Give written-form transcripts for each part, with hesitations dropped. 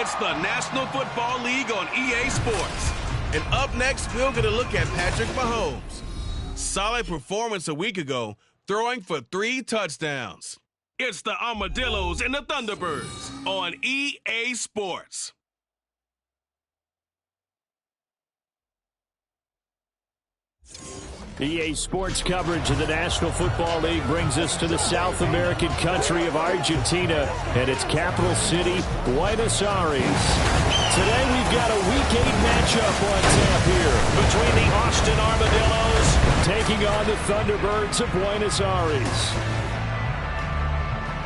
It's the National Football League on EA Sports. And up next, we'll get a look at Patrick Mahomes. Solid performance a week ago, throwing for 3 touchdowns. It's the Armadillos and the Thunderbirds on EA Sports. EA Sports coverage of the National Football League brings us to the South American country of Argentina and its capital city, Buenos Aires. Today we've got a Week 8 matchup on tap here between the Austin Armadillos taking on the Thunderbirds of Buenos Aires.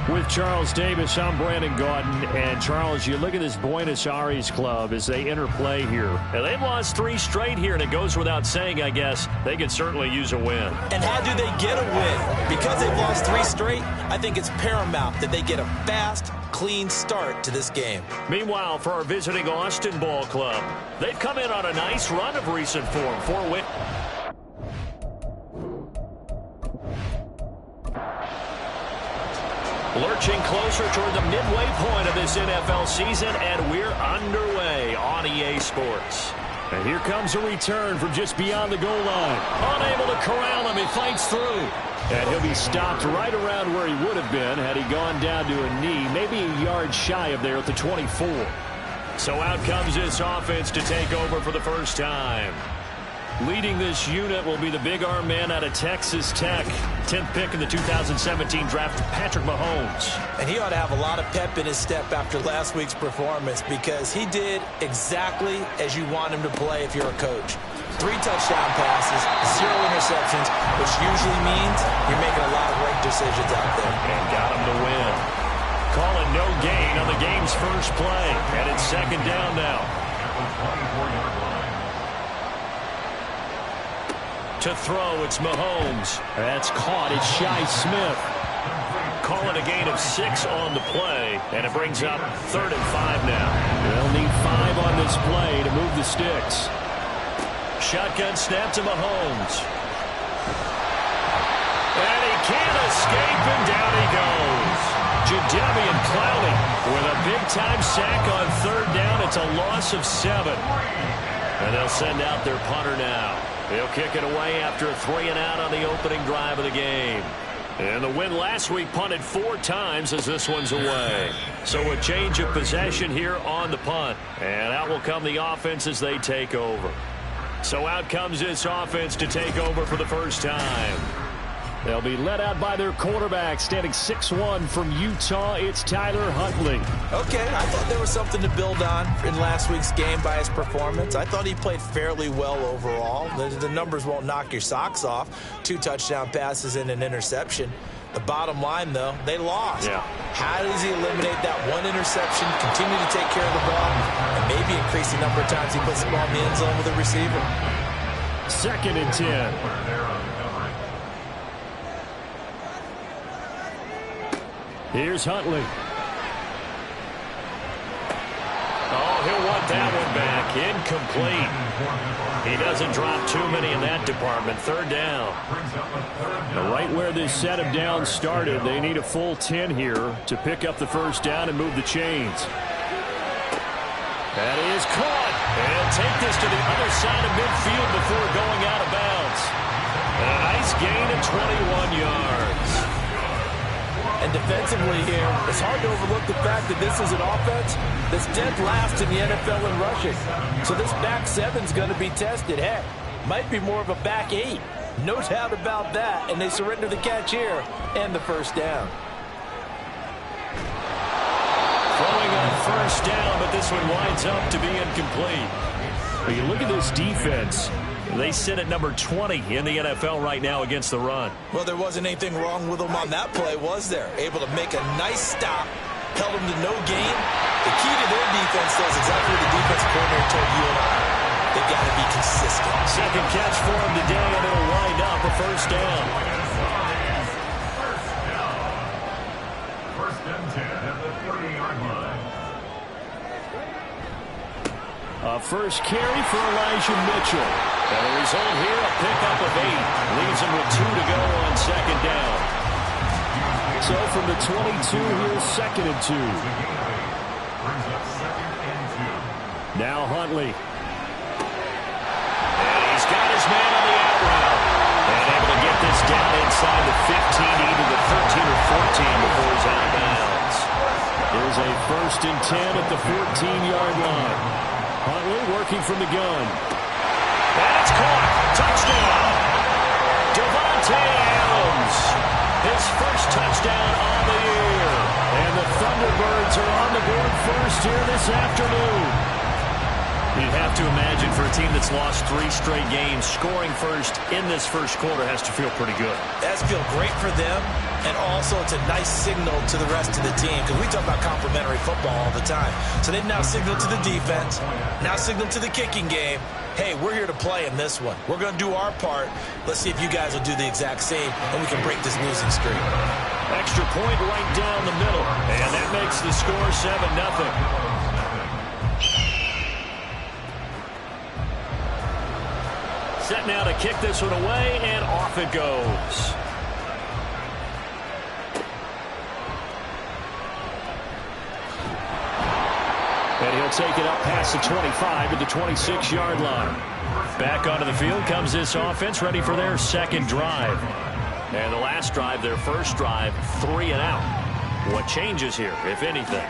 With Charles Davis, I'm Brandon Gaudin. And Charles, you look at this Buenos Aires club as they interplay here. And they've lost 3 straight here, and it goes without saying, I guess, they could certainly use a win. And how do they get a win? Because they've lost 3 straight, I think it's paramount that they get a fast, clean start to this game. Meanwhile, for our visiting Austin Ball Club, they've come in on a nice run of recent form. 4 wins. Lurching closer toward the midway point of this NFL season, and we're underway on EA Sports. And here comes a return from just beyond the goal line. Unable to corral him, he fights through. And he'll be stopped right around where he would have been had he gone down to a knee, maybe a yard shy of there at the 24. So out comes this offense to take over for the first time. Leading this unit will be the big arm man out of Texas Tech. 10th pick in the 2017 draft, Patrick Mahomes. And he ought to have a lot of pep in his step after last week's performance because he did exactly as you want him to play if you're a coach. 3 touchdown passes, 0 interceptions, which usually means you're making a lot of right decisions out there. And got him to win. Calling no gain on the game's first play. And it's 2nd down now. To throw, it's Mahomes. That's caught. It's Shi Smith. Calling a gain of 6 on the play, and it brings up 3rd and 5 now. They'll need 5 on this play to move the sticks. Shotgun snap to Mahomes. And he can't escape, and down he goes. Jadeveon Clowney with a big-time sack on 3rd down. It's a loss of 7. And they'll send out their punter now. He'll kick it away after a 3-and-out on the opening drive of the game. And the win last week punted 4 times as this one's away. So a change of possession here on the punt. And out will come the offense as they take over. So out comes this offense to take over for the first time. They'll be led out by their quarterback, standing 6'1" from Utah. It's Tyler Huntley. Okay, I thought there was something to build on in last week's game by his performance. I thought he played fairly well overall. The numbers won't knock your socks off. 2 touchdown passes and an interception. The bottom line, though, they lost. Yeah. How does he eliminate that 1 interception, continue to take care of the ball, and maybe increase the number of times he puts the ball in the end zone with a receiver? 2nd and 10. Here's Huntley. Oh, he'll want that one back. Incomplete. He doesn't drop too many in that department. 3rd down. Right where this set of downs started, they need a full 10 here to pick up the first down and move the chains. That is caught. And he'll take this to the other side of midfield before going out of bounds. And a nice gain of 21 yards. And defensively here, it's hard to overlook the fact that this is an offense that's dead last in the NFL in rushing. So this back 7's going to be tested. Heck, might be more of a back 8. No doubt about that. And they surrender the catch here and the first down. Throwing on first down, but this one winds up to be incomplete. But you look at this defense. They sit at number 20 in the NFL right now against the run. Well, there wasn't anything wrong with them on that play, was there? Able to make a nice stop, held them to no gain. The key to their defense, though, is exactly what the defensive coordinator told you and I. They've got to be consistent. 2nd catch for him today, and it'll wind up a first down. First and 10 at the 30-yard line. A first carry for Elijah Mitchell. And the result here, a pickup of 8. Leaves him with 2 to go on 2nd down. So from the 22, here's 2nd and 2. Now Huntley. And he's got his man on the out route. And able to get this down inside the 15, either the 13 or 14 before he's out of bounds. There's a 1st and 10 at the 14-yard line. Huntley working from the gun. And it's caught. Touchdown. Devontae Adams. His first touchdown on the year. And the Thunderbirds are on the board first here this afternoon. You'd have to imagine for a team that's lost 3 straight games, scoring first in this first quarter has to feel pretty good. That's feel great for them, and also it's a nice signal to the rest of the team, because we talk about complimentary football all the time. So they've now signaled to the defense, now signaled to the kicking game, hey, we're here to play in this one. We're going to do our part. Let's see if you guys will do the exact same, and we can break this losing streak. Extra point right down the middle, and that makes the score 7-0. Set now to kick this one away, and off it goes. And he'll take it up past the 25 to the 26-yard line. Back onto the field comes this offense, ready for their second drive. And the last drive, their first drive, 3 and out. What changes here, if anything?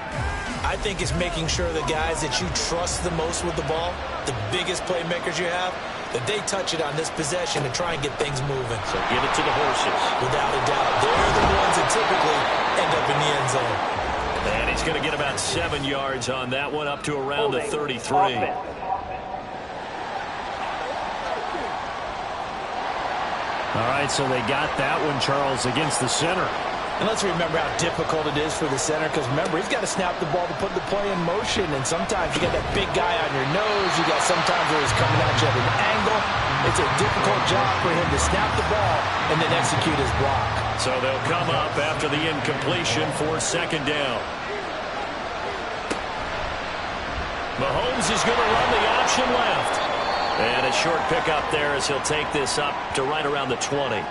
I think it's making sure the guys that you trust the most with the ball, the biggest playmakers you have, that they touch it on this possession to try and get things moving. So give it to the horses. Without a doubt. They're the ones that typically end up in the end zone. And he's going to get about 7 yards on that one, up to around the 33. All right, so they got that one, Charles, against the center. And let's remember how difficult it is for the center, because remember, he's got to snap the ball to put the play in motion, and sometimes you got that big guy on your nose. You got sometimes where he's coming at you at an angle. It's a difficult job for him to snap the ball and then execute his block. So they'll come up after the incompletion for second down. Mahomes is going to run the option left. And a short pickup there as he'll take this up to right around the 20.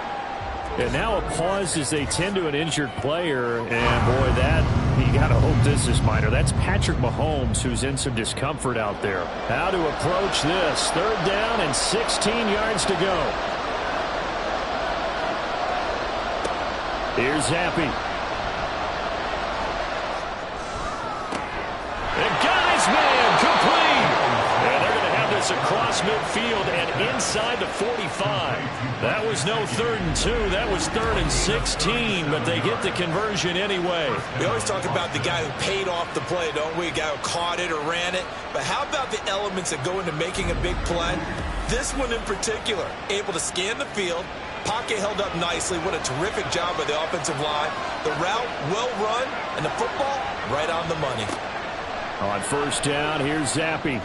And now a pause as they tend to an injured player. And, boy, that, you got to hope this is minor. That's Patrick Mahomes, who's in some discomfort out there. How to approach this. 3rd down and 16 yards to go. Here's Zappy. And got his man complete. And they're going to have this across midfield and inside the 45. That was no 3rd and 2. That was 3rd and 16, but they get the conversion anyway. We always talk about the guy who paid off the play, don't we? A guy who caught it or ran it. But how about the elements that go into making a big play? This one in particular, able to scan the field, pocket held up nicely. What a terrific job by the offensive line. The route, well run, and the football, right on the money. On 1st down, here's Zappy.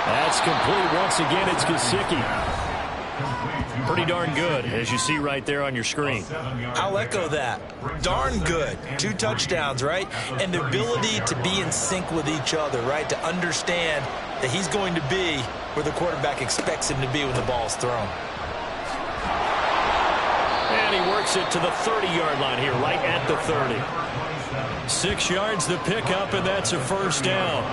That's complete. Once again, it's Gesicki. Pretty darn good, as you see right there on your screen. I'll echo that. Darn good. 2 touchdowns, right? And the ability to be in sync with each other, right? To understand that he's going to be where the quarterback expects him to be when the ball's thrown. And he works it to the 30-yard line here, right at the 30. 6 yards the pickup, and that's a 1st down.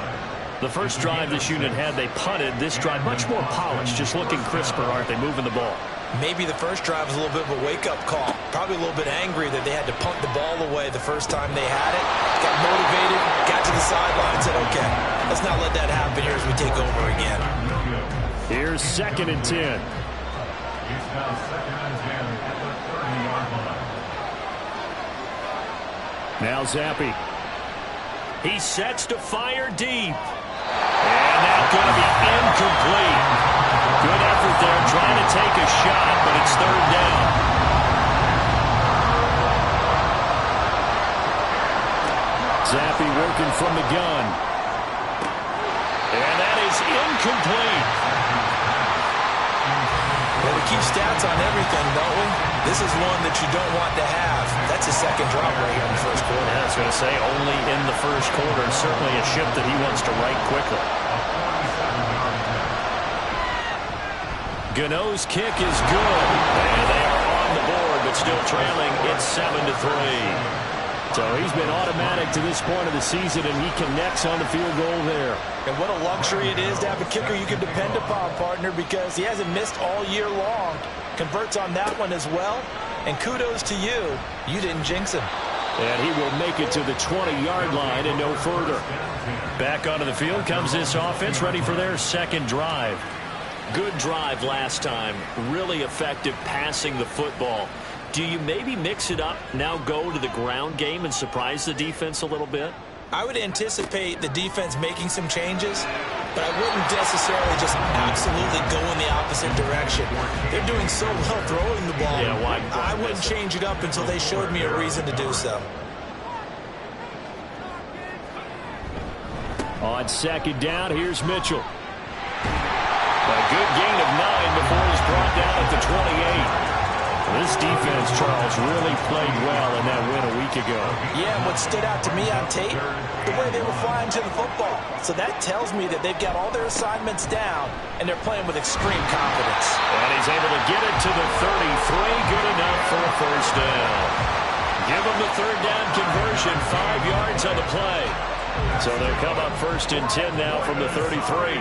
The first drive this unit had, they punted. This drive, much more polished, just looking crisper, aren't they, moving the ball? Maybe the first drive was a little bit of a wake-up call. Probably a little bit angry that they had to punt the ball away the first time they had it. Got motivated, got to the sideline, said, okay, let's not let that happen here as we take over again. Here's 2nd and 10. It's now 2nd and 10 at the 30-yard line. Now Zappy. He sets to fire deep. And that's going to be incomplete. Good effort there, trying to take a shot, but it's 3rd down. Zappy working from the gun. And that is incomplete. Well, we keep stats on everything, don't we? This is one that you don't want to have. That's a 2nd drop right here in the 1st quarter. Yeah, I was going to say, only in the 1st quarter. Certainly a ship that he wants to right quickly. Gano's kick is good. And they are on the board, but still trailing. It's 7-3. So he's been automatic to this point of the season, and he connects on the field goal there. And what a luxury it is to have a kicker you can depend upon, partner, because he hasn't missed all year long. Converts on that one as well. And kudos to you. You didn't jinx him. And he will make it to the 20-yard line and no further. Back onto the field comes this offense, ready for their second drive. Good drive last time. Really effective passing the football. Do you maybe mix it up, now go to the ground game and surprise the defense a little bit? I would anticipate the defense making some changes, but I wouldn't necessarily just absolutely go in the opposite direction. They're doing so well throwing the ball. Yeah, why I wouldn't change it up until they showed me a reason to do so. On second down, here's Mitchell. A good gain of 9 before he's brought down at the 28. This defense, Charles, really played well in that win a week ago. Yeah, and what stood out to me on tape, the way they were flying to the football. So that tells me that they've got all their assignments down, and they're playing with extreme confidence. And he's able to get it to the 33. Good enough for a first down. Give them the third down conversion, 5 yards on the play. So they'll come up first and 10 now from the 33.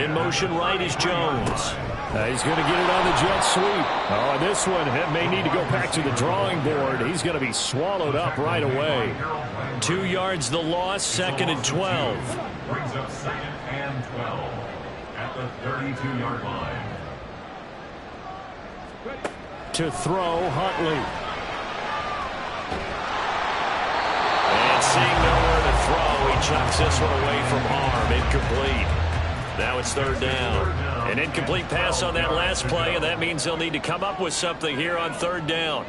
In motion right is Jones. He's going to get it on the jet sweep. Oh, and this one may need to go back to the drawing board. He's going to be swallowed up right away. 2 yards the loss, second and 12. Brings up second and 12 at the 32-yard line. To throw, Huntley. And seeing nowhere to throw, he chucks this one away from harm. Incomplete. Now it's third down. An incomplete pass on that last play, and that means they'll need to come up with something here on third down.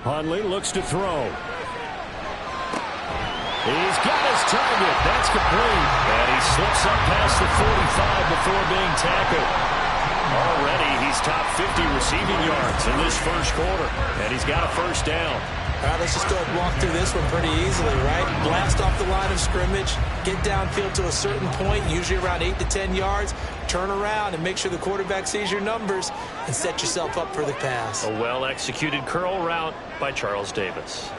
Huntley looks to throw. He's got his target. That's complete. And he slips up past the 45 before being tackled. Already, he's top 50 receiving yards in this first quarter, and he's got a first down. All right, let's just go and walk through this one pretty easily, right? Blast off the line of scrimmage, get downfield to a certain point, usually around 8 to 10 yards, turn around and make sure the quarterback sees your numbers and set yourself up for the pass. A well-executed curl route by Charles Davis.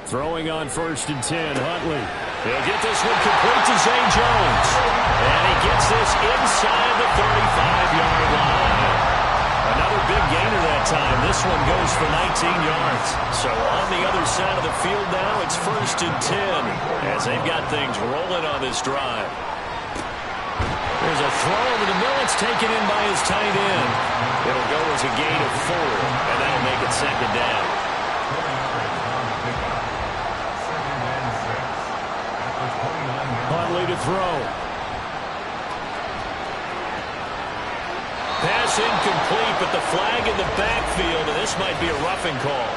Throwing on first and 10, Huntley. He'll get this one complete to Zay Jones. And he gets this inside the 35-yard line. Another big gainer that time. This one goes for 19 yards. So on the other side of the field now, it's first and 10 as they've got things rolling on this drive. There's a throw over the middle. It's taken in by his tight end. It'll go as a gain of 4, and that'll make it second down. Huntley to throw. Pass incomplete, but the flag in the backfield, and this might be a roughing call.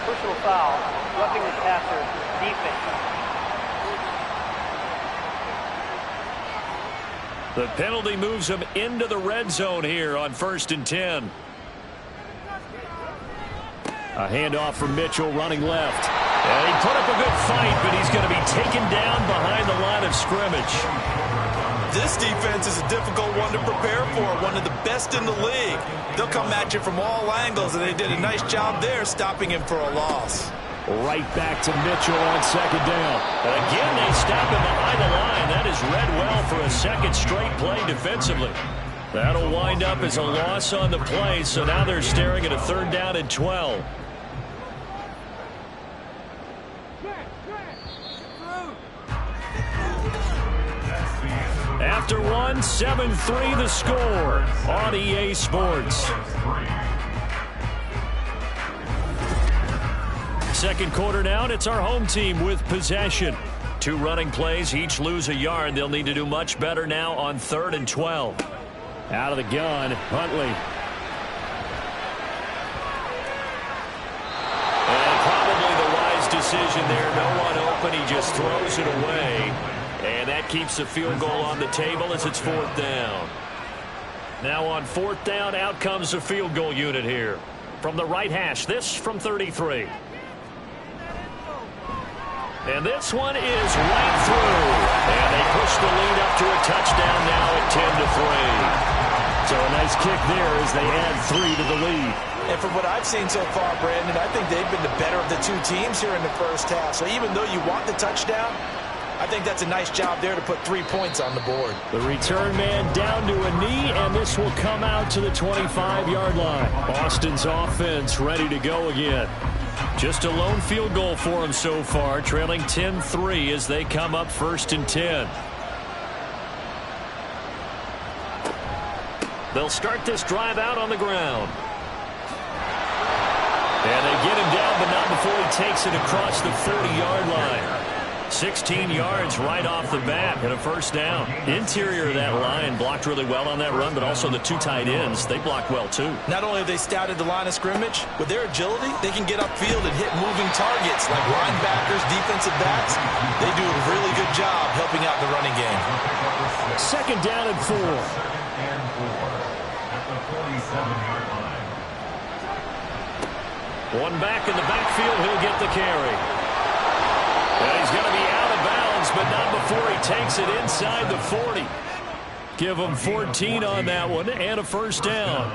Personal foul, roughing the passer, defense. The penalty moves him into the red zone here on first and 10. A handoff from Mitchell running left. And he put up a good fight, but he's going to be taken down behind the line of scrimmage. This defense is a difficult one to prepare for, one of the best in the league. They'll come at you from all angles, and they did a nice job there stopping him for a loss. Right back to Mitchell on second down. Again, they stop him behind the line. That is read well for a second straight play defensively. That'll wind up as a loss on the play, so now they're staring at a third down and 12. After one, 7-3 the score on EA Sports. Second quarter now, and it's our home team with possession. 2 running plays, each lose a yard. They'll need to do much better now on third and 12. Out of the gun, Huntley. And probably the wise decision there. No one open, he just throws it away. And that keeps the field goal on the table as it's fourth down. Now on fourth down, out comes the field goal unit here. From the right hash, this from 33. And this one is right through. And they push the lead up to a touchdown now at 10-3. So a nice onside kick there as they add 3 to the lead. And from what I've seen so far, Brandon, I think they've been the better of the two teams here in the first half. So even though you want the touchdown, I think that's a nice job there to put 3 points on the board. The return man down to a knee, and this will come out to the 25-yard line. Boston's offense ready to go again. Just a lone field goal for them so far, trailing 10-3 as they come up 1st and 10. They'll start this drive out on the ground. And they get him down, but not before he takes it across the 40-yard line. 16 yards right off the bat and a 1st down. Interior of that line blocked really well on that run, but also the 2 tight ends, they blocked well too. Not only have they scouted the line of scrimmage, with their agility, they can get upfield and hit moving targets like linebackers, defensive backs. They do a really good job helping out the running game. 2nd down and 4. And 4 at the 47-yard line. One back in the backfield, he'll get the carry. And he's going to be out of bounds, but not before he takes it inside the 40. Give him 14 on that one and a 1st down.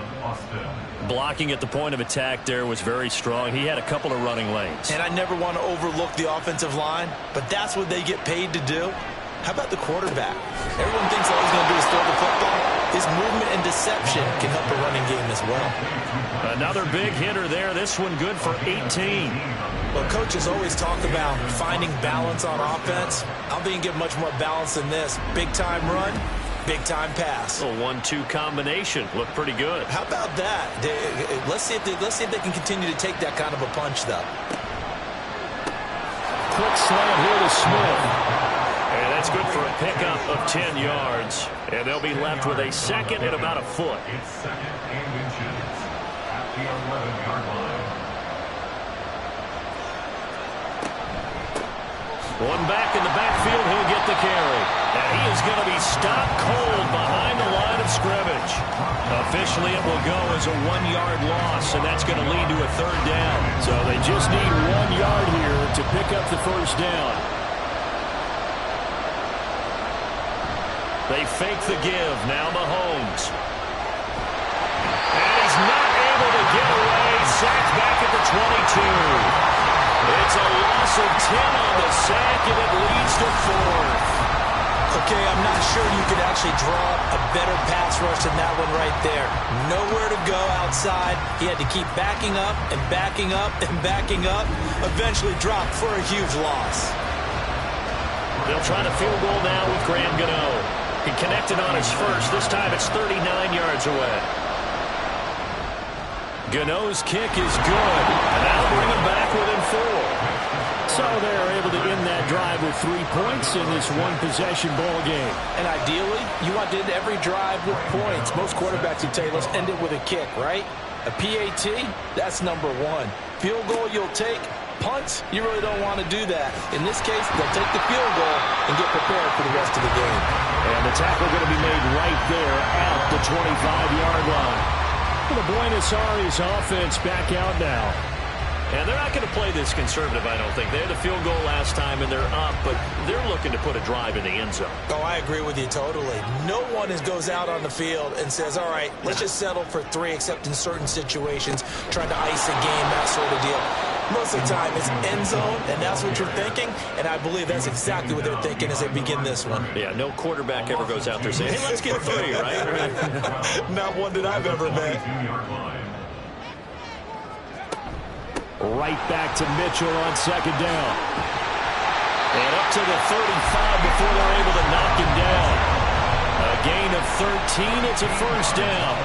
Blocking at the point of attack there was very strong. He had a couple of running lanes. And I never want to overlook the offensive line, but that's what they get paid to do. How about the quarterback? Everyone thinks all he's going to do is throw the football. His movement and deception can help the running game as well. Another big hitter there. This one good for 18. Well, coaches always talk about finding balance on offense. I don't think you can get much more balance than this. Big-time run, big-time pass. A 1-2 combination. Looked pretty good. How about that? Let's see if they can continue to take that kind of a punch, though. Quick slant here to Smith. And that's good for a pickup of 10 yards. And they'll be left with a 2nd and about a foot. It's 2nd and inches at the 11-yard line. One back in the backfield, he'll get the carry. And he is going to be stopped cold behind the line of scrimmage. Officially, it will go as a 1-yard loss, and that's going to lead to a 3rd down. So they just need 1 yard here to pick up the 1st down. They fake the give. Now Mahomes. And he's not able to get away. Sacked back at the 22. It's a loss of 10 on the sack, and it leads to 4th. Okay, I'm not sure you could actually draw a better pass rush than that one right there. Nowhere to go outside. He had to keep backing up and backing up and backing up. Eventually dropped for a huge loss. They'll try to field goal now with Graham Gano. He connected on his first. This time it's 39 yards away. Gano's kick is good. And that'll bring him back within 4. So they're able to end that drive with 3 points in this one-possession ball game. And ideally, you want to end every drive with points. Most quarterbacks would tell you, let's end it with a kick, right? A PAT, that's number 1. Field goal you'll take. Punts, you really don't want to do that. In this case, they'll take the field goal and get prepared for the rest of the game. And the tackle going to be made right there at the 25-yard line. The Buenos Aires offense back out now. And they're not going to play this conservative, I don't think. They had a field goal last time, and they're up, but they're looking to put a drive in the end zone. Oh, I agree with you totally. No one goes out on the field and says, all right, let's just settle for 3, except in certain situations, trying to ice a game, that sort of deal. Most of the time, it's end zone, and that's what you're thinking, and I believe that's exactly what they're thinking as they begin this one. Yeah, no quarterback ever goes out there saying, hey, let's get 3, right? Not one that I've ever met. Right back to Mitchell on 2nd down. And up to the 35 before they're able to knock him down. A gain of 13, it's a 1st down.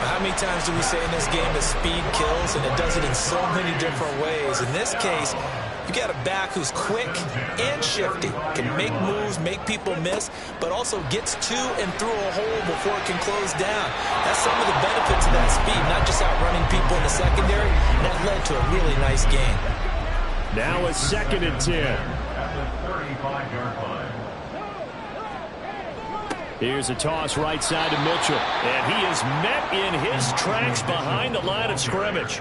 How many times do we say in this game that speed kills, and it does it in so many different ways? In this case, you got a back who's quick and shifty, can make moves, make people miss, but also gets to and through a hole before it can close down. That's some of the benefits of that speed, not just outrunning people in the secondary, and that led to a really nice game. Now a 2nd and 10. At the 35-yard line. Here's a toss right side to Mitchell. And he is met in his tracks behind the line of scrimmage.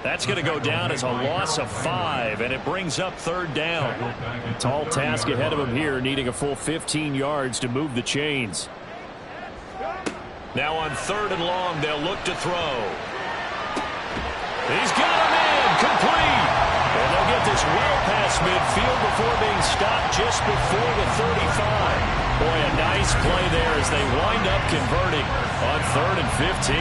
That's going to go down as a loss of 5, and it brings up 3rd down. Tall task ahead of him here, needing a full 15 yards to move the chains. Now on 3rd and long, they'll look to throw. He's got him in, complete. And they'll get this well past midfield before being stopped just before the 35. Boy, a nice play there as they wind up converting on 3rd and 15.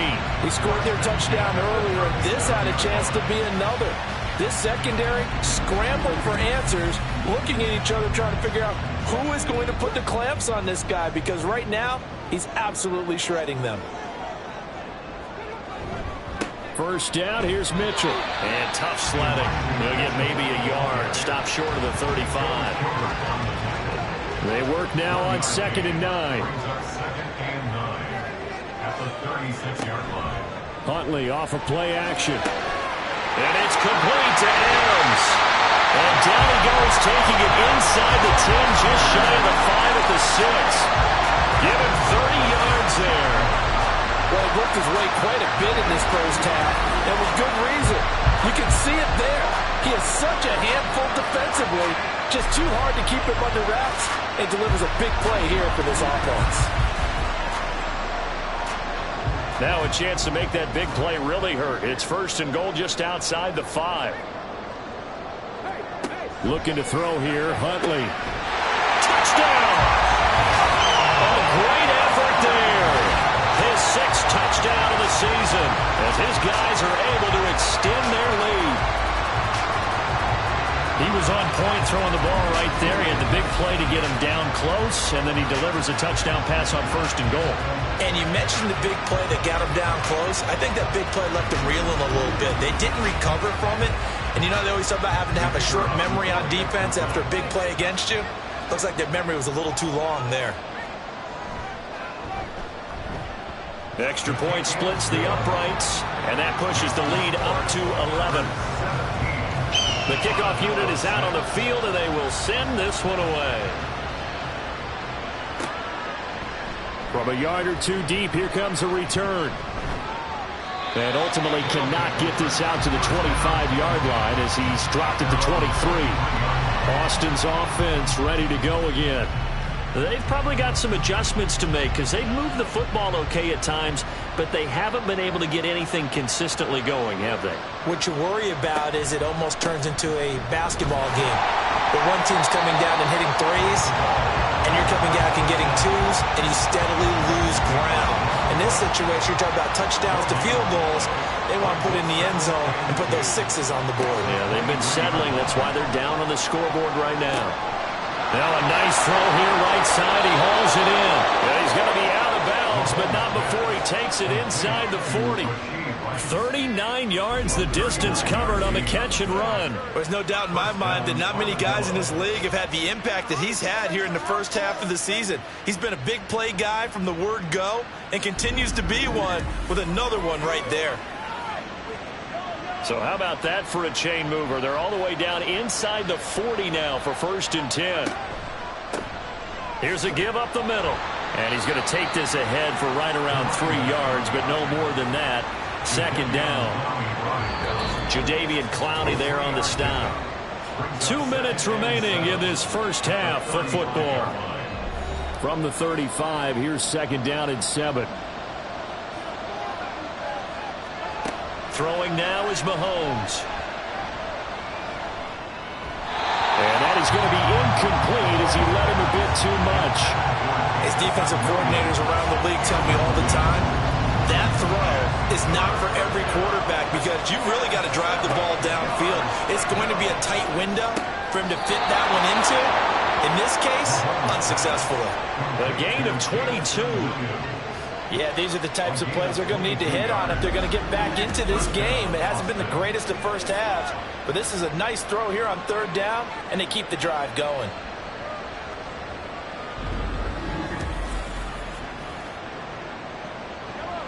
He scored their touchdown earlier, and this had a chance to be another. This secondary scrambling for answers, looking at each other, trying to figure out who is going to put the clamps on this guy, because right now he's absolutely shredding them. First down, here's Mitchell. And tough sledding. They'll get maybe a yard. Stop short of the 35. They work now on 2nd and 9. Second and 9 at the 36-yard line. Huntley off of play action. And it's complete to Adams. And down he goes, taking it inside the 10, just shy of the 5 at the 6. Give him 30 yards there. Well, he worked his way quite a bit in this first half, and with good reason. You can see it there. He is such a handful defensively, just too hard to keep him under wraps, and delivers a big play here for this offense. Now a chance to make that big play really hurt. It's 1st and goal just outside the 5. Looking to throw here, Huntley. Touchdown! A great effort there. His 6th touchdown of the season as his guys are able to extend their lead. He was on point throwing the ball right there. He had the big play to get him down close, and then he delivers a touchdown pass on 1st and goal. And you mentioned the big play that got him down close. I think that big play left him reeling a little bit. They didn't recover from it. And you know they always talk about having to have a short memory on defense after a big play against you. Looks like their memory was a little too long there. The extra point splits the uprights, and that pushes the lead up to 11. The kickoff unit is out on the field, and they will send this one away. From a yard or two deep, here comes a return. And ultimately cannot get this out to the 25-yard line as he's dropped at the 23. Austin's offense ready to go again. They've probably got some adjustments to make because they've moved the football okay at times, but they haven't been able to get anything consistently going, have they? What you worry about is it almost turns into a basketball game. Where one team's coming down and hitting threes, and you're coming back and getting twos, and you steadily lose ground. In this situation, you're talking about touchdowns to field goals. They want to put in the end zone and put those 6s on the board. Yeah, they've been settling. That's why they're down on the scoreboard right now. Now a nice throw here right side. He hauls it in. And he's going to be out of bounds, but not before he takes it inside the 40. 39 yards the distance covered on the catch and run. There's no doubt in my mind that not many guys in this league have had the impact that he's had here in the first half of the season. He's been a big play guy from the word go and continues to be one with another one right there. So how about that for a chain mover? They're all the way down inside the 40 now for 1st and 10. Here's a give up the middle. And he's going to take this ahead for right around 3 yards, but no more than that. 2nd down. Jadeveon Clowney there on the stop. 2 minutes remaining in this first half of football. From the 35, here's 2nd down and 7. Throwing now is Mahomes. And that is going to be incomplete as he led him a bit too much. As defensive coordinators around the league tell me all the time, that throw is not for every quarterback because you really got to drive the ball downfield. It's going to be a tight window for him to fit that one into. In this case, unsuccessfully. A gain of 22. Yeah, these are the types of plays they're going to need to hit on if they're going to get back into this game. It hasn't been the greatest of first halves, but this is a nice throw here on 3rd down, and they keep the drive going.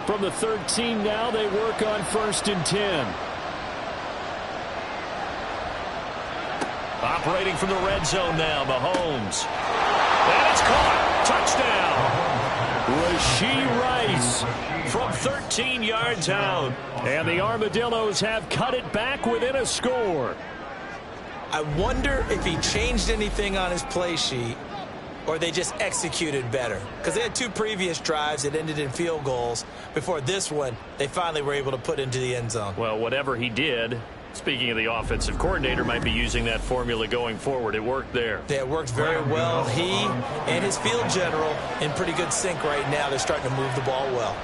From the 13 now, they work on 1st and 10. Operating from the red zone now, Mahomes. And it's caught. Touchdown. Rashee Rice from 13 yards out. And the Armadillos have cut it back within a score. I wonder if he changed anything on his play sheet or they just executed better? Because they had 2 previous drives that ended in field goals. Before this one, they finally were able to put into the end zone. Well, whatever he did, speaking of the offensive coordinator, might be using that formula going forward. It worked there. Yeah, it worked very well. He and his field general in pretty good sync right now. They're starting to move the ball well.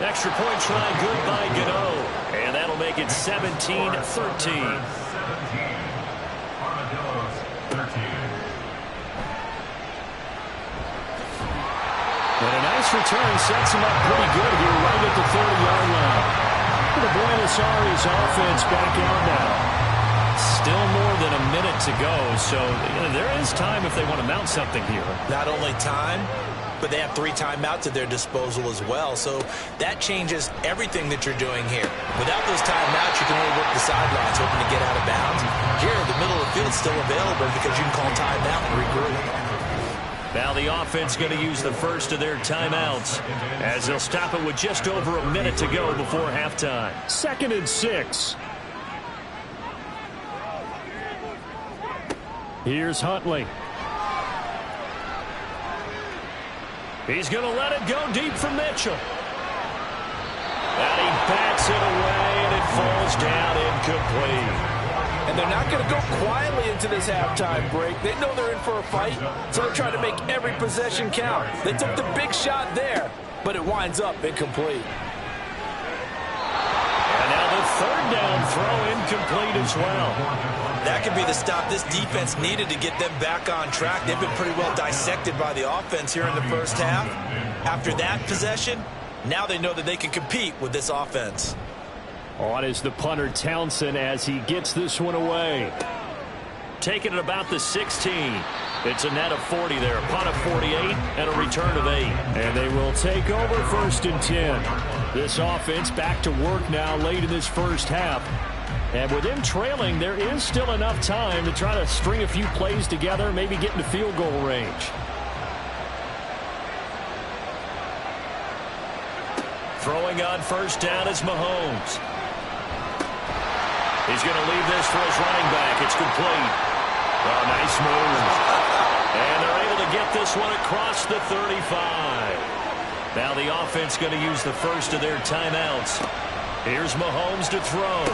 Extra point try, good by Gano. And that'll make it 17-13. Armadillos 13. And a nice return sets him up pretty good here right at the 30-yard line. The Buenos Aires offense back out now. Still more than a minute to go, so there is time if they want to mount something here. Not only time, but they have 3 timeouts at their disposal as well. So that changes everything that you're doing here. Without those timeouts, you can only work the sidelines, hoping to get out of bounds. Here, the middle of the field is still available because you can call timeout and regroup. Now the offense going to use the first of their timeouts as they'll stop it with just over a minute to go before halftime. 2nd and 6. Here's Huntley. He's going to let it go deep for Mitchell. And he backs it away, and it falls down incomplete. And they're not going to go quietly into this halftime break. They know they're in for a fight, so they're trying to make every possession count. They took the big shot there, but it winds up incomplete. And now the 3rd down throw incomplete as well. That could be the stop this defense needed to get them back on track. They've been pretty well dissected by the offense here in the first half. After that possession, now they know that they can compete with this offense. On is the punter Townsend as he gets this one away. Taking it about the 16. It's a net of 40 there. Punt of 48 and a return of 8. And they will take over 1st and 10. This offense back to work now late in this first half. And with them trailing, there is still enough time to try to string a few plays together, maybe get into field goal range. Throwing on 1st down is Mahomes. He's going to leave this for his running back. It's complete. Oh, nice move. And they're able to get this one across the 35. Now the offense going to use the first of their timeouts. Here's Mahomes to throw.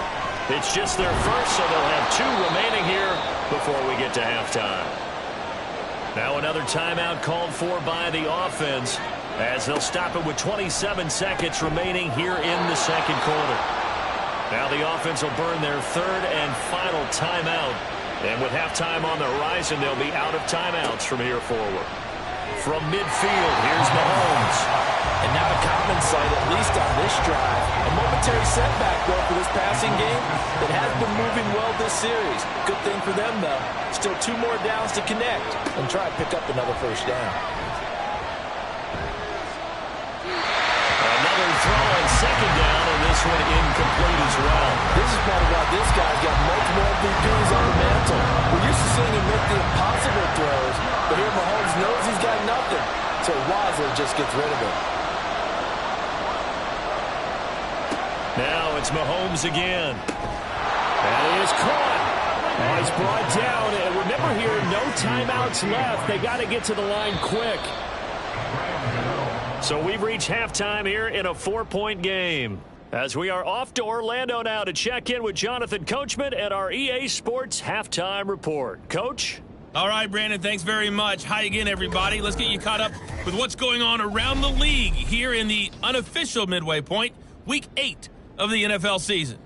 It's just their first, so they'll have 2 remaining here before we get to halftime. Now another timeout called for by the offense as they'll stop it with 27 seconds remaining here in the 2nd quarter. Now the offense will burn their 3rd and final timeout. And with halftime on the horizon, they'll be out of timeouts from here forward. From midfield, here's Mahomes. And not a common sight, at least on this drive. A momentary setback, though, for this passing game that has been moving well this series. Good thing for them, though. Still 2 more downs to connect and try to pick up another 1st down. Another throw on 2nd down, and this one incomplete as well. This is part of why this guy's got multiple MVPs on the mantle. We're used to seeing him make the impossible throws, but here Mahomes knows he's got nothing, so wisely just gets rid of it. Now it's Mahomes again. And he is caught. Oh, he's brought down. And remember here, no timeouts left. They got to get to the line quick. So we've reached halftime here in a 4-point game. As we are off to Orlando now to check in with Jonathan Coachman at our EA Sports Halftime Report. Coach? All right, Brandon, thanks very much. Hi again, everybody. Let's get you caught up with what's going on around the league here in the unofficial midway point, Week 8 of the NFL season.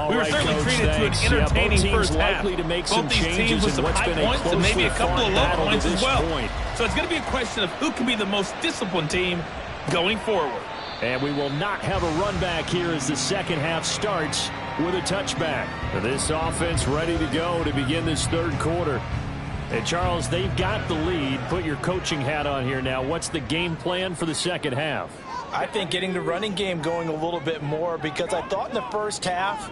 We were certainly treated to an entertaining first half. Both these teams with some high points and maybe a couple of low points as well. So it's going to be a question of who can be the most disciplined team going forward. And we will not have a run back here as the second half starts. with a touchback. This offense ready to go to begin this third quarter. And, Charles, they've got the lead. Put your coaching hat on here now. What's the game plan for the second half? I think getting the running game going a little bit more, because I thought in the first half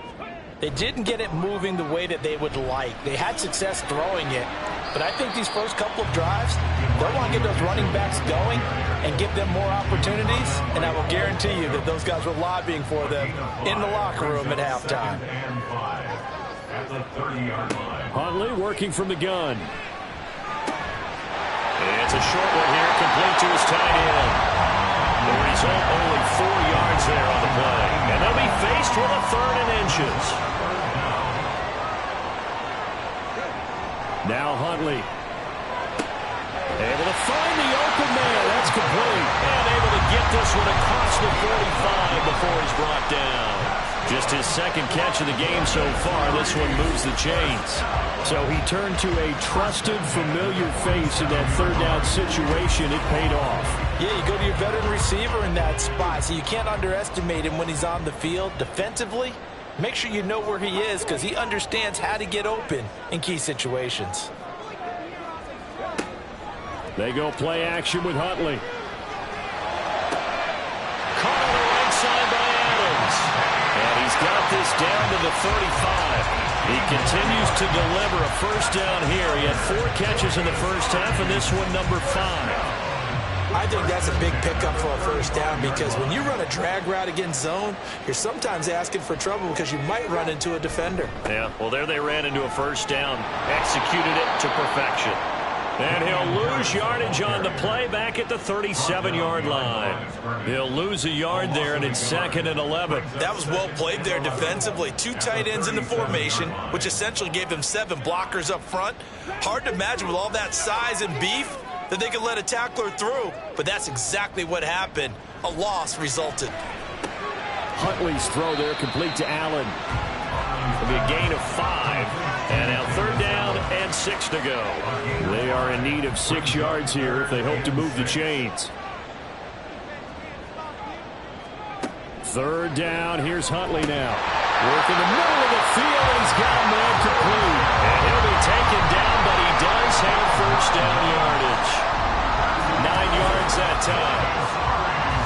they didn't get it moving the way that they would like. They had success throwing it, but I think these first couple of drives, they'll want to get those running backs going and give them more opportunities, and I will guarantee you that those guys were lobbying for them in the locker room at halftime. Huntley working from the gun. It's a short one here, complete to his tight end. The result, only 4 yards there on the play. And they'll be faced with a 3rd and inches. Now Huntley. Able to find the open man. That's complete. And able to get this one across the 45 before he's brought down. Just his second catch of the game so far. This one moves the chains. So he turned to a trusted, familiar face in that third down situation. It paid off. Yeah, you go to your veteran receiver in that spot, so you can't underestimate him when he's on the field. Defensively, make sure you know where he is, because he understands how to get open in key situations. They go play action with Huntley. Caught on the right side by Adams. And he's got this down to the 35. He continues to deliver a first down here. He had 4 catches in the first half, and this one number 5. I think that's a big pickup for a first down, because when you run a drag route against zone, you're sometimes asking for trouble because you might run into a defender. Yeah, well, there they ran into a first down. Executed it to perfection. And he'll lose yardage on the play back at the 37-yard line. He'll lose a yard there, and it's 2nd and 11. That was well played there defensively. 2 tight ends in the formation, which essentially gave them 7 blockers up front. Hard to imagine with all that size and beef that they could let a tackler through, but that's exactly what happened. A loss resulted. Huntley's throw there complete to Allen. It'll be a gain of 5. And now 3rd down and 6 to go. They are in need of 6 yards here if they hope to move the chains. 3rd down. Here's Huntley now. Working the middle of the field, and he's got a man complete. And he'll be taken down, but he does have first down yardage. 9 yards that time.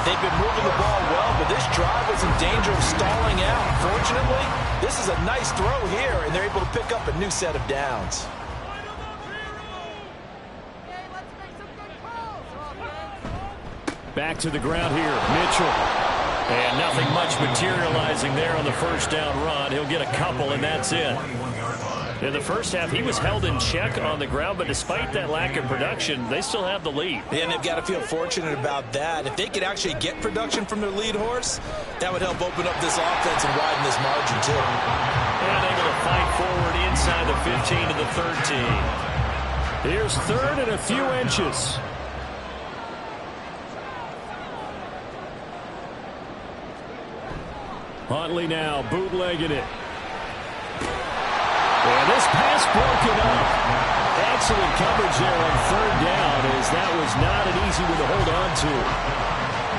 They've been moving the ball well, but this drive was in danger of stalling out. Fortunately, this is a nice throw here, and they're able to pick up a new set of downs. Back to the ground here, Mitchell. And nothing much materializing there on the first down run. He'll get a couple, and that's it. In the first half, he was held in check on the ground, but despite that lack of production, they still have the lead. Yeah, and they've got to feel fortunate about that. If they could actually get production from their lead horse, that would help open up this offense and widen this margin, too. And able to fight forward inside the 15 to the 13. Here's 3rd and a few inches. Huntley now bootlegging it. And this pass broken up. Excellent coverage there on 3rd down, as that was not an easy one to hold on to.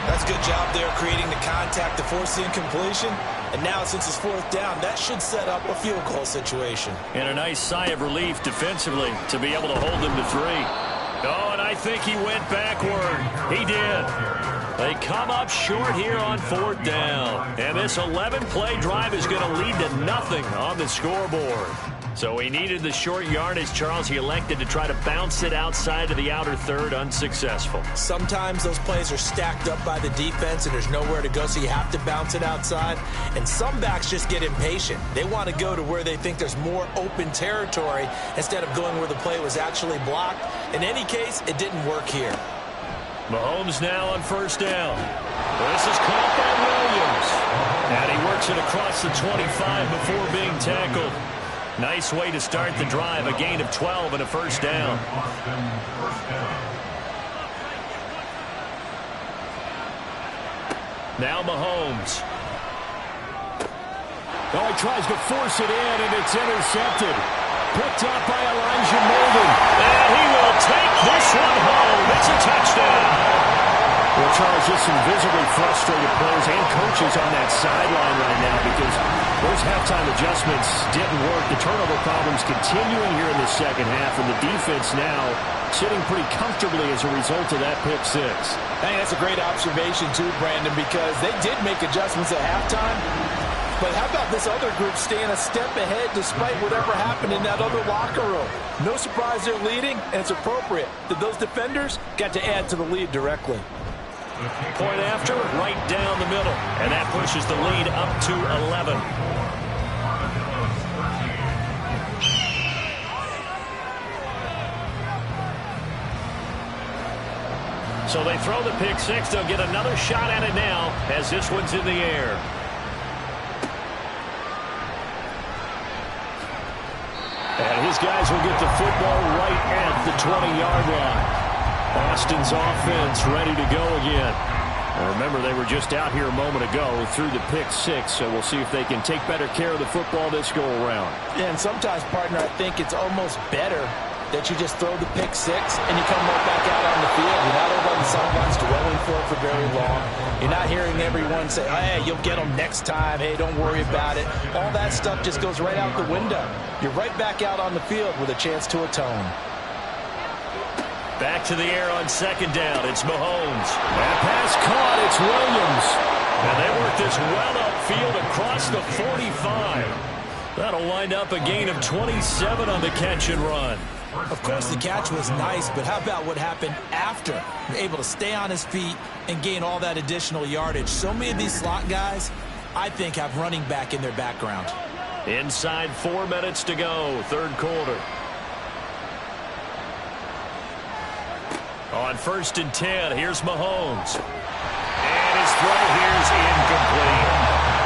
That's a good job there creating the contact to force the incompletion. And now since it's 4th down, that should set up a field goal situation. And a nice sigh of relief defensively to be able to hold them to 3. Oh, and I think he went backward. He did. They come up short here on 4th down. And this 11-play drive is going to lead to nothing on the scoreboard. So he needed the short yardage, Charles. He elected to try to bounce it outside of the outer 3rd, unsuccessful. Sometimes those plays are stacked up by the defense and there's nowhere to go, so you have to bounce it outside. And some backs just get impatient. They want to go to where they think there's more open territory instead of going where the play was actually blocked. In any case, it didn't work here. Mahomes now on 1st down. This is caught by Williams. And he works it across the 25 before being tackled. Nice way to start the drive. A gain of 12 and a 1st down. Now Mahomes. Oh, he tries to force it in, and it's intercepted. Picked up by Elijah Molden. And he will take this one home. It's a touchdown. Well, Charles, just some visibly frustrated players and coaches on that sideline right now because those halftime adjustments didn't work. The turnover problems continuing here in the second half, and the defense now sitting pretty comfortably as a result of that pick six. I think that's a great observation too, Brandon, because they did make adjustments at halftime. But how about this other group staying a step ahead despite whatever happened in that other locker room? No surprise they're leading, and it's appropriate that those defenders got to add to the lead directly. Point after, right down the middle. And that pushes the lead up to 11. So they throw the pick six. They'll get another shot at it now as this one's in the air. And his guys will get the football right at the 20-yard line. Austin's offense ready to go again. Remember, they were just out here a moment ago through the pick six, so we'll see if they can take better care of the football this go around. Yeah, and sometimes, partner, I think it's almost better that you just throw the pick six and you come right back out on the field. You're not over on the sidelines dwelling for very long. You're not hearing everyone say, hey, you'll get them next time. Hey, don't worry about it. All that stuff just goes right out the window. You're right back out on the field with a chance to atone. Back to the air on second down. It's Mahomes. That pass caught. It's Williams. And they work this well upfield across the 45. That'll wind up a gain of 27 on the catch and run. Of course, the catch was nice, but how about what happened after? You're able to stay on his feet and gain all that additional yardage. So many of these slot guys, I think, have running back in their background. Inside 4 minutes to go, third quarter. On 1st and 10, here's Mahomes. And his throw here's incomplete.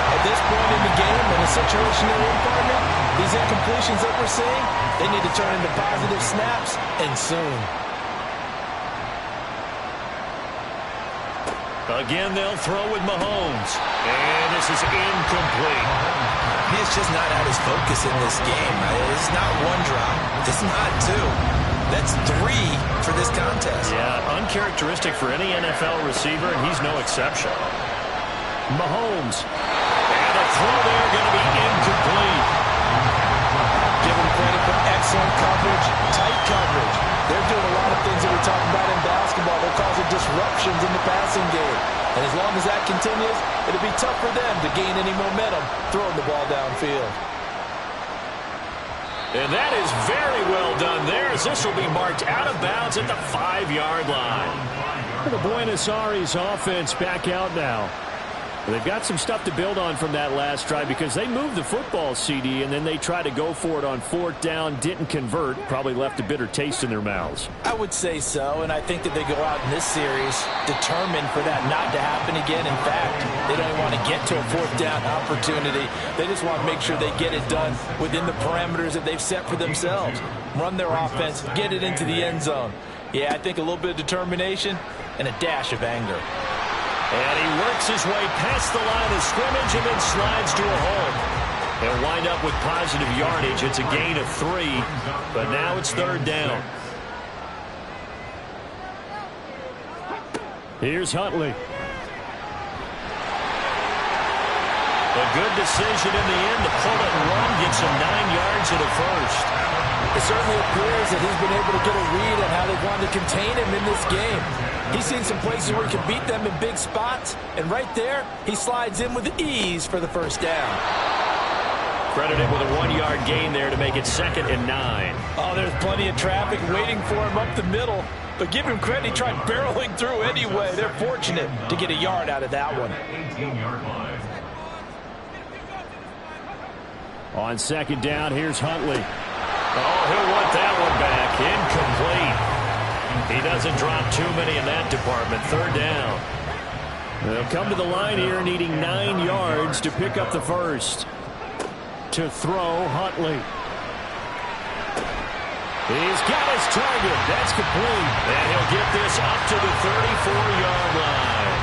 At this point in the game, in a situation they're in, partner, these incompletions that we're seeing, they need to turn into positive snaps, and soon. Again, they'll throw with Mahomes. And this is incomplete. He's just not at his focus in this game. It's not one drop. It's not two. That's 3 for this contest. Yeah, uncharacteristic for any NFL receiver, and he's no exception. Mahomes. And a throw there going to be incomplete. Give him credit for excellent coverage, tight coverage. They're doing a lot of things that we talk about in basketball. They're causing disruptions in the passing game. And as long as that continues, it'll be tough for them to gain any momentum throwing the ball downfield. And that is very well done there, as this will be marked out of bounds at the 5-yard line. The Buenos Aires offense back out now. They've got some stuff to build on from that last drive because they moved the football, CD, and then they tried to go for it on 4th down, didn't convert, probably left a bitter taste in their mouths. I would say so, and I think that they go out in this series determined for that not to happen again. In fact, they don't even want to get to a 4th down opportunity. They just want to make sure they get it done within the parameters that they've set for themselves. Run their offense, get it into the end zone. Yeah, I think a little bit of determination and a dash of anger. And he works his way past the line of scrimmage and then slides to a hole. They'll wind up with positive yardage. It's a gain of 3, but now it's 3rd down. Here's Huntley. A good decision in the end to pull it and run, gets him 9 yards and a first. It certainly appears that he's been able to get a read on how they want to contain him in this game. He's seen some places where he can beat them in big spots, and right there, he slides in with ease for the first down. Credited with a 1-yard gain there to make it 2nd and 9. Oh, there's plenty of traffic waiting for him up the middle, but give him credit, he tried barreling through anyway. They're fortunate to get a yard out of that one. 18-yard line. On 2nd down, here's Huntley. Oh, he'll want that one back. Incomplete. He doesn't drop too many in that department. 3rd down. They'll come to the line here needing 9 yards to pick up the first. To throw, Huntley. He's got his target. That's complete. And he'll get this up to the 34-yard line.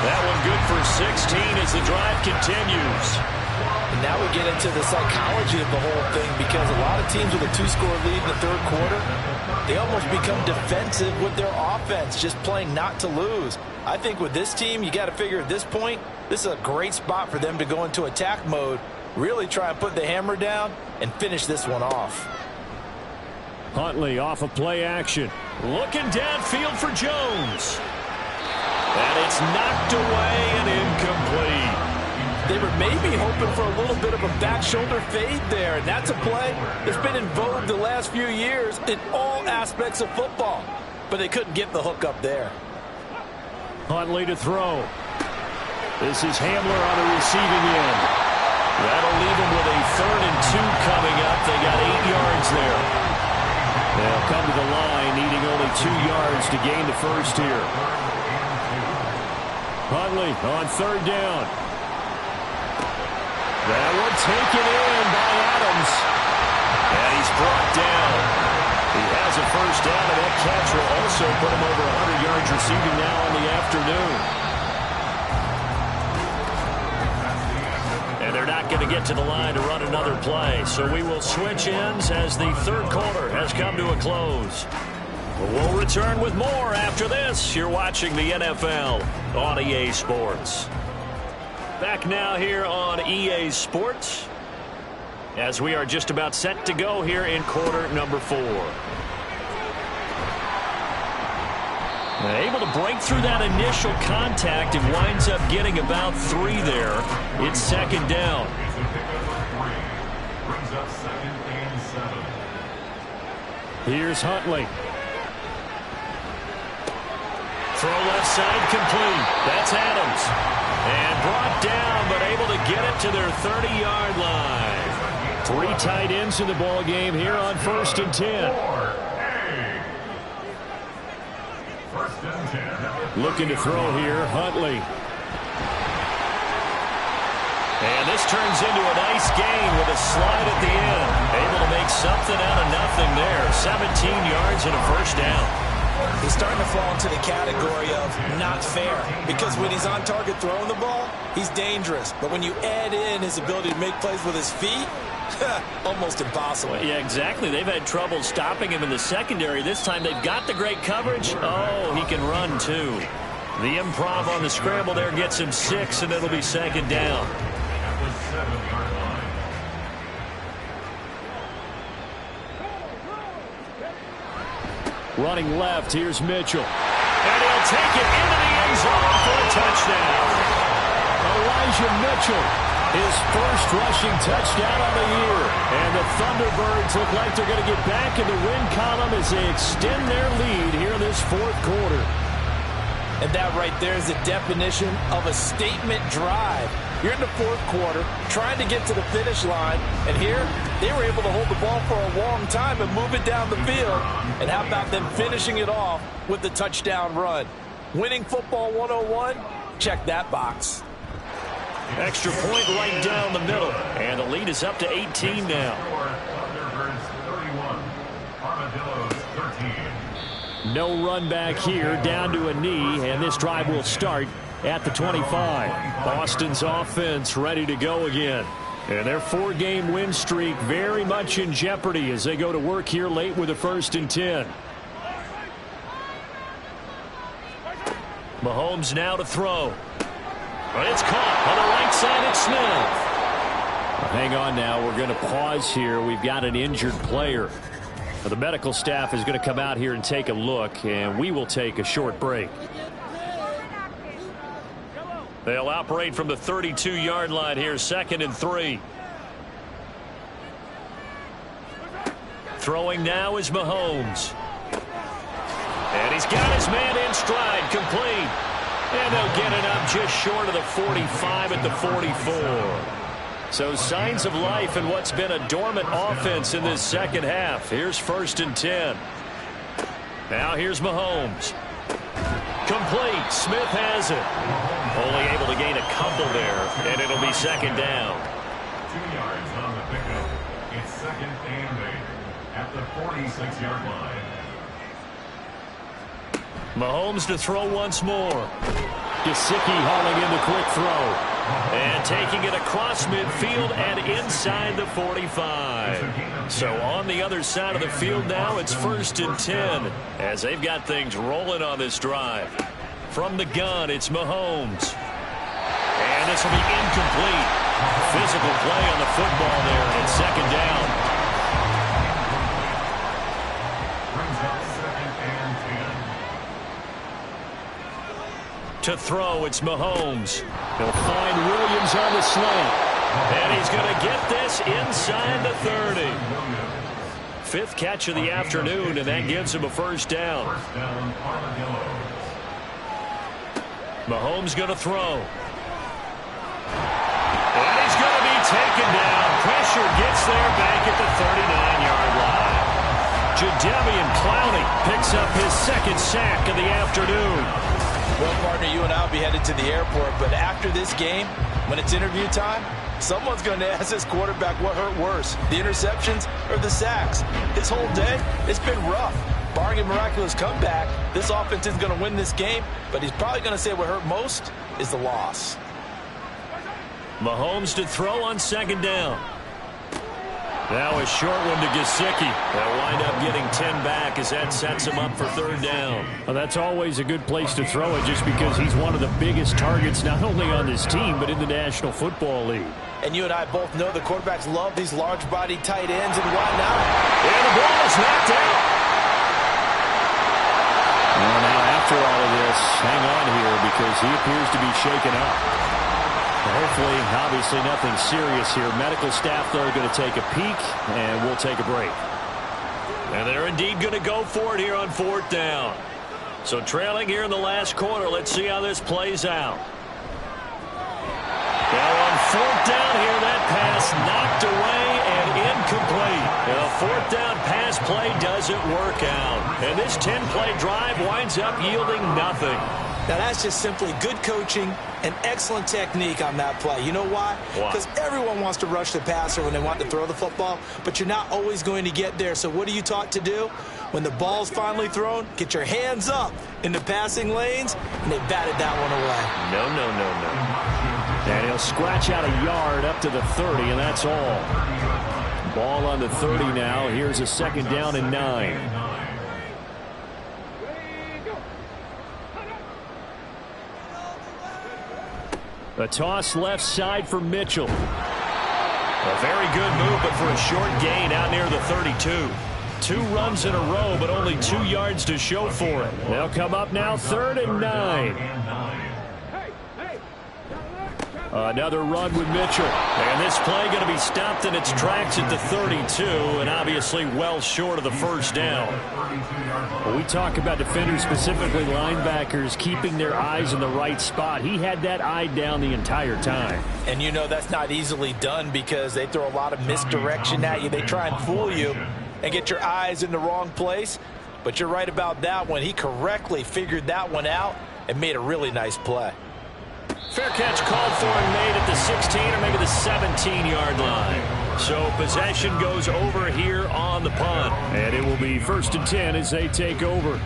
That one good for 16 as the drive continues. And now we get into the psychology of the whole thing, because a lot of teams with a 2-score lead in the third quarter, they almost become defensive with their offense, just playing not to lose. I think with this team, you got to figure at this point, this is a great spot for them to go into attack mode, really try and put the hammer down and finish this one off. Huntley off of play action. Looking downfield for Jones. And it's knocked away and incomplete. They were maybe hoping for a little bit of a back shoulder fade there, and that's a play that's been in vogue the last few years in all aspects of football. But they couldn't get the hook up there. Huntley to throw. This is Hamler on the receiving end. That'll leave them with a 3rd and 2 coming up. They got 8 yards there. They'll come to the line, needing only 2 yards to gain the first here. Huntley on 3rd down. That one taken in by Adams. And he's brought down. He has a first down, and that catch will also put him over 100 yards receiving now on the afternoon. And they're not going to get to the line to run another play. So we will switch ends as the third quarter has come to a close. We'll return with more after this. You're watching the NFL on EA Sports. Back now here on EA Sports as we are just about set to go here in quarter number 4. Able to break through that initial contact and winds up getting about 3 there. It's 2nd down. Here's Huntley. Throw left side complete. That's Adams. And brought down, but able to get it to their 30-yard line. 3 tight ends in the ball game here on 1st and 10. Looking to throw here, Huntley. And this turns into a nice gain with a slide at the end. Able to make something out of nothing there. 17 yards and a first down. He's starting to fall into the category of not fair, because when he's on target throwing the ball, he's dangerous. But when you add in his ability to make plays with his feet, almost impossible. Yeah, exactly. They've had trouble stopping him in the secondary. This time they've got the great coverage. Oh, he can run too. The improv on the scramble there gets him 6, and it'll be 2nd down. Running left, here's Mitchell. And he'll take it into the end zone for a touchdown. Elijah Mitchell, his first rushing touchdown of the year. And the Thunderbirds look like they're going to get back in the win column as they extend their lead here in this 4th quarter. And that right there is the definition of a statement drive. You're in the 4th quarter, trying to get to the finish line, and here they were able to hold the ball for a long time and move it down the field. And how about them finishing it off with the touchdown run? Winning football 101? Check that box. Extra point right down the middle, and the lead is up to 18 now. Thunderbirds 31, Armadillos 13. No run back here, down to a knee, and this drive will start at the 25. Boston's offense ready to go again. And their 4-game win streak very much in jeopardy as they go to work here late with a 1st and 10. Mahomes now to throw. But it's caught on the right side. It's Smith. Hang on now. We're going to pause here. We've got an injured player. The medical staff is going to come out here and take a look, and we will take a short break. They'll operate from the 32-yard line here, 2nd and 3. Throwing now is Mahomes. And he's got his man in stride, complete. And they'll get it up just short of the 45 at the 44. So signs of life in what's been a dormant offense in this second half. Here's 1st and 10. Now here's Mahomes. Complete. Smith has it. Only able to gain a couple there, and it'll be 2nd down. 2 yards on the pickup. It's 2nd and 8 at the 46-yard line. Mahomes to throw once more. Gesicki hauling in the quick throw. And taking it across midfield and inside the 45. So on the other side of the field now, it's 1st and 10 as they've got things rolling on this drive. From the gun, it's Mahomes. And this will be incomplete. Physical play on the football there, and it's 2nd down. To throw, it's Mahomes. He'll find Williams on the slant. And he's going to get this inside the 30. 5th catch of the afternoon, and that gives him a 1st down. Mahomes going to throw. And he's going to be taken down. Pressure gets there back at the 39-yard line. Jadeveon Clowney picks up his 2nd sack of the afternoon. Well, partner, you and I will be headed to the airport, but after this game, when it's interview time, someone's going to ask this quarterback what hurt worse, the interceptions or the sacks. His whole day, it's been rough. Barring a miraculous comeback, this offense is going to win this game, but he's probably going to say what hurt most is the loss. Mahomes to throw on 2nd down. Now a short one to Gesicki. They'll wind up getting 10 back as that sets him up for 3rd down. Well, that's always a good place to throw it just because he's one of the biggest targets not only on this team but in the National Football League. And you and I both know the quarterbacks love these large-bodied tight ends, and why not? And the ball is knocked out. Well, now after all of this, hang on here because he appears to be shaken up. Hopefully, obviously nothing serious here. Medical staff, though, are going to take a peek, and we'll take a break. And they're indeed going to go for it here on 4th down. So trailing here in the last quarter, let's see how this plays out. Now on 4th down here, that pass knocked away and incomplete. And a 4th down pass play doesn't work out. And this 10-play drive winds up yielding nothing. Now, that's just simply good coaching and excellent technique on that play. You know why? Because everyone wants to rush the passer when they want to throw the football, but you're not always going to get there. So what are you taught to do? When the ball's finally thrown, get your hands up in the passing lanes, and they batted that one away. No. And he'll scratch out a yard up to the 30, and that's all. Ball on the 30 now. Here's a 2nd down and 9. A toss left side for Mitchell. A very good move, but for a short gain out near the 32. 2 runs in a row, but only 2 yards to show for it. They'll come up now 3rd and 9. Another run with Mitchell. And this play going to be stopped in its tracks at the 32, and obviously well short of the 1st down. Well, we talk about defenders, specifically linebackers, keeping their eyes in the right spot. He had that eye down the entire time. And you know that's not easily done because they throw a lot of misdirection at you. They try and fool you and get your eyes in the wrong place. But you're right about that one. He correctly figured that one out and made a really nice play. Fair catch called for and made at the 16 or maybe the 17-yard line. So possession goes over here on the punt. And it will be 1st and 10 as they take over.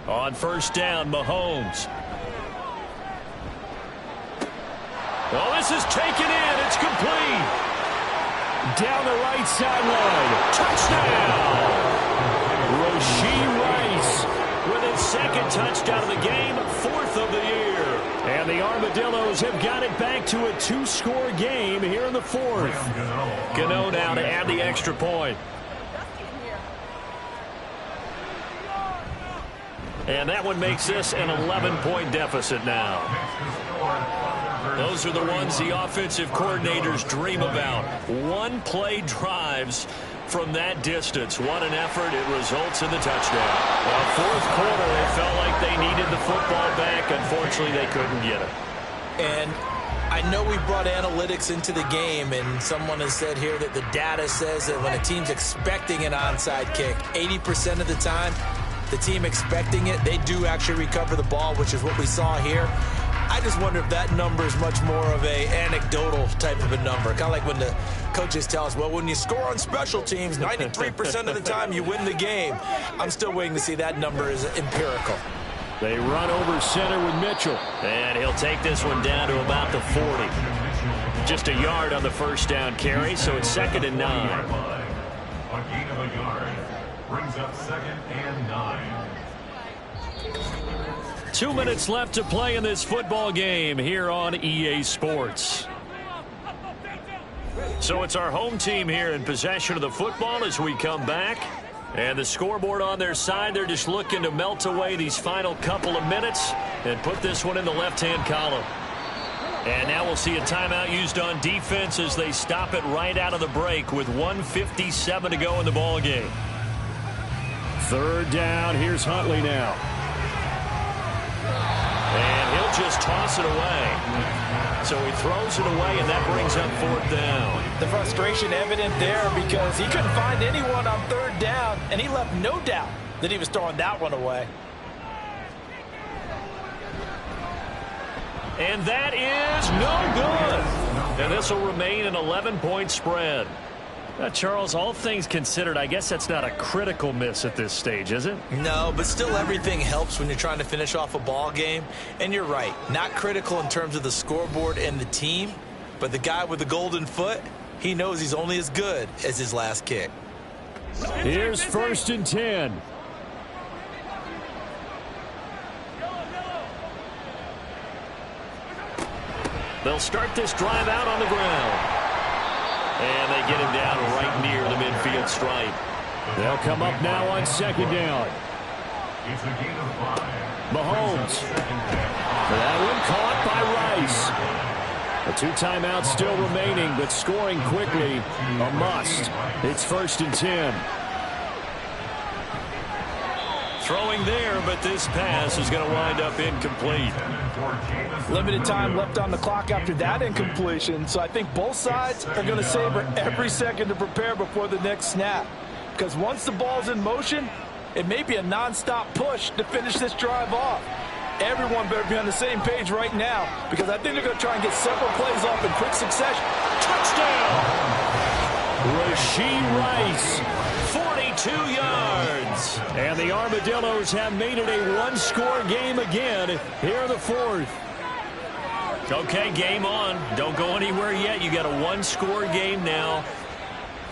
On 1st down, Mahomes. Oh, this is taken in. It's complete. Down the right sideline. Touchdown! Rashee Rice with his 2nd touchdown of the game, 4th of the year. And the Armadillos have got it back to a 2-score game here in the 4th. Gano now to add the extra point. And that one makes this an 11-point deficit now. Those are the ones the offensive coordinators dream about. One-play drives from that distance. What an effort. It results in the touchdown. Well, 4th quarter, they felt like they needed the football back. Unfortunately, they couldn't get it. And I know we brought analytics into the game, and someone has said here that the data says that when a team's expecting an onside kick, 80% of the time, the team expecting it, they do actually recover the ball, which is what we saw here. I just wonder if that number is much more of a anecdotal type of a number. Kind of like when the coaches tell us, well, when you score on special teams, 93% of the time you win the game. I'm still waiting to see that number is empirical. They run over center with Mitchell. And he'll take this one down to about the 40. Just a yard on the first down carry, so it's 2nd and 9. A gain of a yard brings up 2nd and 9. 2 minutes left to play in this football game here on EA Sports. So it's our home team here in possession of the football as we come back. And the scoreboard on their side, they're just looking to melt away these final couple of minutes and put this one in the left-hand column. And now we'll see a timeout used on defense as they stop it right out of the break with 1:57 to go in the ball game. 3rd down. Here's Huntley now. And he'll just toss it away. So he throws it away, and that brings up 4th down. The frustration evident there because he couldn't find anyone on 3rd down, and he left no doubt that he was throwing that one away. And that is no good. And this will remain an 11-point spread. Charles, all things considered, I guess that's not a critical miss at this stage, is it? No, but still everything helps when you're trying to finish off a ball game. And you're right, not critical in terms of the scoreboard and the team, but the guy with the golden foot, he knows he's only as good as his last kick. Here's 1st and 10. They'll start this drive out on the ground. And they get him down right near the midfield stripe. They'll come up now on 2nd down. It's a gain of 5. Mahomes. That one caught by Rice. The 2 timeouts still remaining, but scoring quickly, a must. It's 1st and 10. Throwing there, but this pass is going to wind up incomplete. Limited time left on the clock after that incompletion, so I think both sides are going to savor every second to prepare before the next snap. Because once the ball's in motion, it may be a non-stop push to finish this drive off. Everyone better be on the same page right now, because I think they're going to try and get several plays off in quick succession. Touchdown! Rashee Rice, 42 yards. And the Armadillos have made it a one-score game again here in the 4th. Okay, game on. Don't go anywhere yet. You got a one-score game now.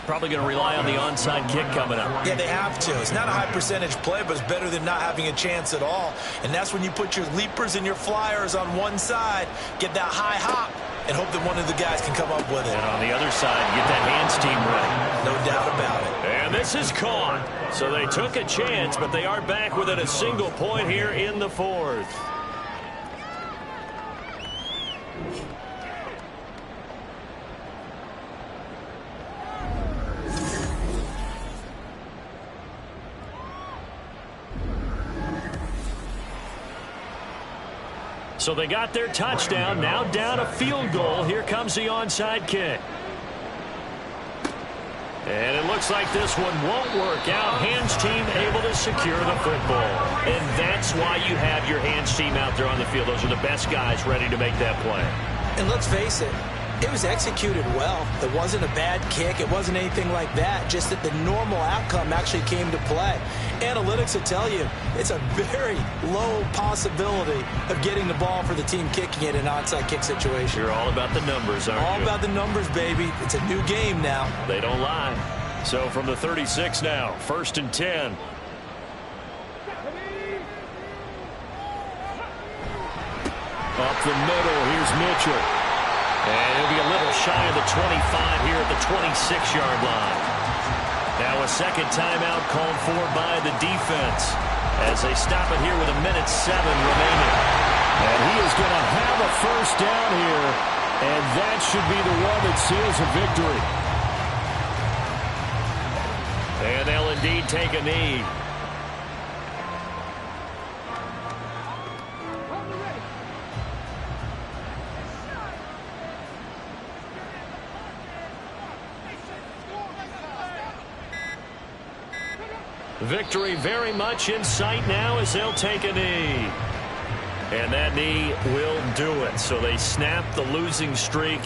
Probably going to rely on the onside kick coming up. Yeah, they have to. It's not a high percentage play, but it's better than not having a chance at all. And that's when you put your leapers and your flyers on one side, get that high hop, and hope that one of the guys can come up with it. And on the other side, get that hands team ready. No doubt about it. And this is caught. So they took a chance, but they are back within a single point here in the 4th. So they got their touchdown, now down a field goal. Here comes the onside kick. And it looks like this one won't work out. Hands team able to secure the football. And that's why you have your hands team out there on the field. Those are the best guys ready to make that play. And let's face it, it was executed well. It wasn't a bad kick. It wasn't anything like that. Just that the normal outcome actually came to play. Analytics will tell you it's a very low possibility of getting the ball for the team kicking it in an onside kick situation. You're all about the numbers, aren't you? All about the numbers, baby. It's a new game now. They don't lie. So from the 36 now, 1st and 10. Up the middle, here's Mitchell. And he'll be a little shy of the 25 here at the 26-yard line. Now a second timeout called for by the defense as they stop it here with 1:07 remaining. And he is going to have a first down here, and that should be the one that seals a victory. And they'll indeed take a knee. Victory very much in sight now as they'll take a knee. And that knee will do it. So they snap the losing streak.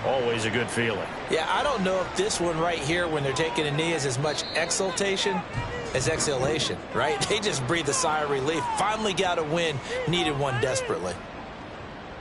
Always a good feeling. Yeah, I don't know if this one right here, when they're taking a knee, is as much exultation as exhalation, right? They just breathe a sigh of relief. Finally got a win. Needed one desperately.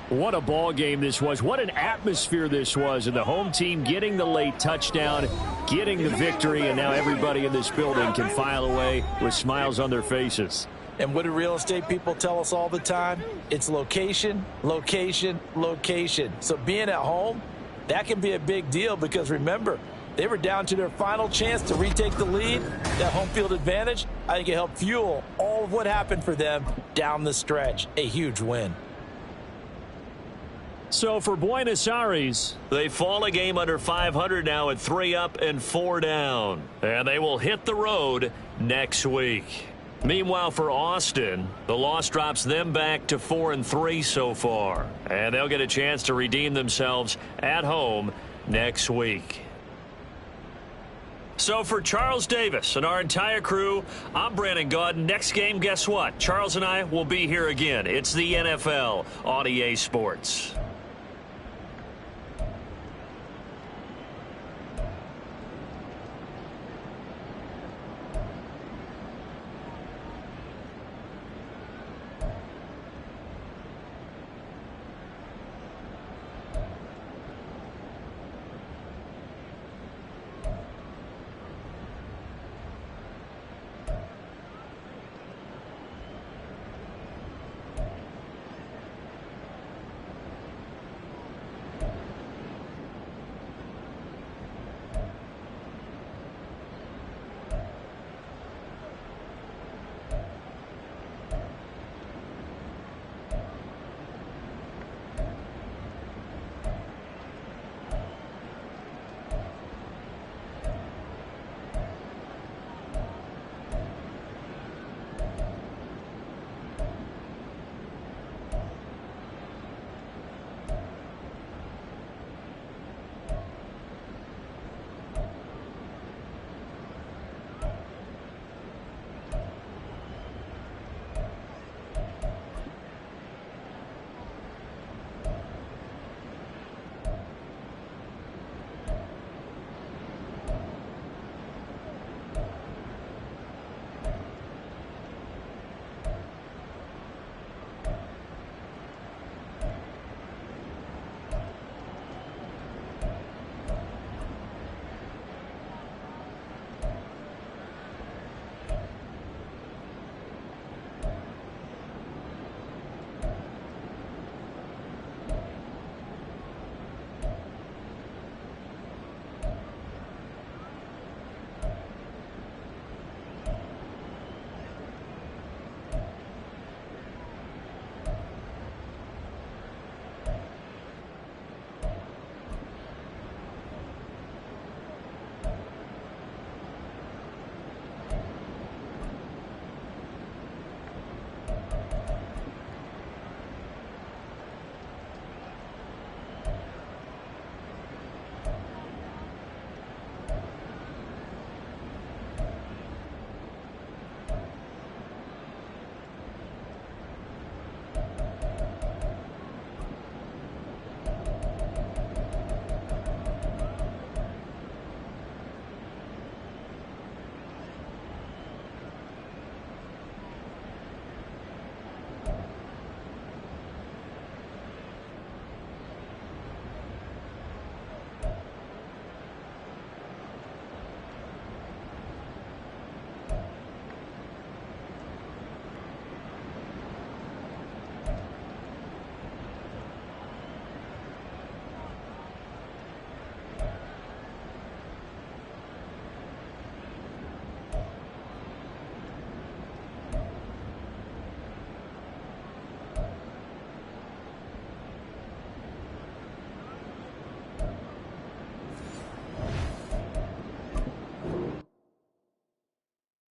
What a ball game this was. What an atmosphere this was. And the home team getting the late touchdown, getting the victory, and now everybody in this building can file away with smiles on their faces. And what do real estate people tell us all the time? It's location, location, location. So being at home, that can be a big deal because, remember, they were down to their final chance to retake the lead. That home field advantage, I think it helped fuel all of what happened for them down the stretch. A huge win. So for Buenos Aires, they fall a game under 500 now at 3 up and 4 down. And they will hit the road next week. Meanwhile, for Austin, the loss drops them back to 4-3 so far. And they'll get a chance to redeem themselves at home next week. So for Charles Davis and our entire crew, I'm Brandon Gaudin. Next game, guess what? Charles and I will be here again. It's the NFL on EA Sports.